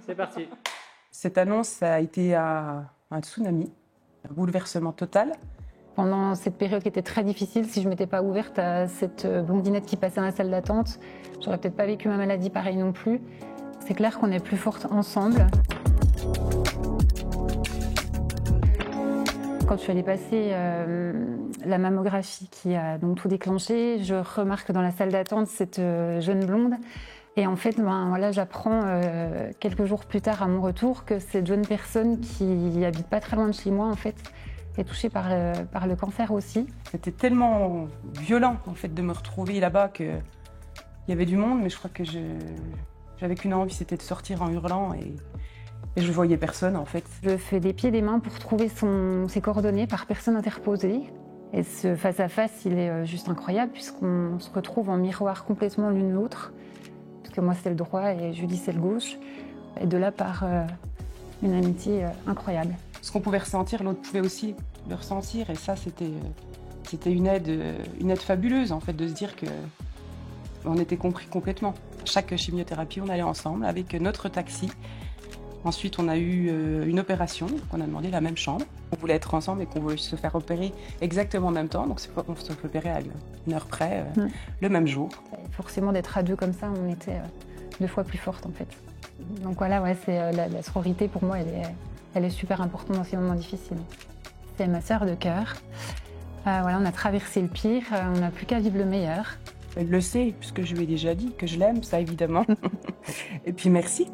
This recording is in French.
C'est parti. Cette annonce, ça a été un tsunami, un bouleversement total. Pendant cette période qui était très difficile, si je ne m'étais pas ouverte à cette blondinette qui passait dans la salle d'attente, j'aurais peut-être pas vécu ma maladie pareil non plus. C'est clair qu'on est plus fortes ensemble. Quand je suis allée passer la mammographie qui a donc tout déclenché, je remarque dans la salle d'attente cette jeune blonde. Et en fait, j'apprends quelques jours plus tard à mon retour que cette jeune personne qui habite pas très loin de chez moi, en fait, est touchée par le cancer aussi. C'était tellement violent en fait de me retrouver là-bas qu'il y avait du monde, mais je crois que j'avais qu'une envie, c'était de sortir en hurlant et je voyais personne en fait. Je fais des pieds et des mains pour trouver ses coordonnées par personne interposée. Et ce face-à-face, il est juste incroyable puisqu'on se retrouve en miroir complètement l'une l'autre. Parce que moi c'est le droit et Julie c'est le gauche. Et de là part une amitié incroyable. Ce qu'on pouvait ressentir, l'autre pouvait aussi le ressentir. Et ça, c'était une aide fabuleuse, en fait, de se dire qu'on était compris complètement. Chaque chimiothérapie, on allait ensemble avec notre taxi. Ensuite, on a eu une opération, on a demandé la même chambre. On voulait être ensemble et qu'on voulait se faire opérer exactement en même temps. Donc, on se fait opérer à une heure près, le même jour. Forcément, d'être à deux comme ça, on était 2 fois plus fortes, en fait. Donc voilà, ouais, c'est la sororité, pour moi, elle est super importante dans ces moments difficiles. C'est ma sœur de cœur. On a traversé le pire, on n'a plus qu'à vivre le meilleur. Elle le sait, puisque je lui ai déjà dit que je l'aime, ça évidemment. Et puis merci.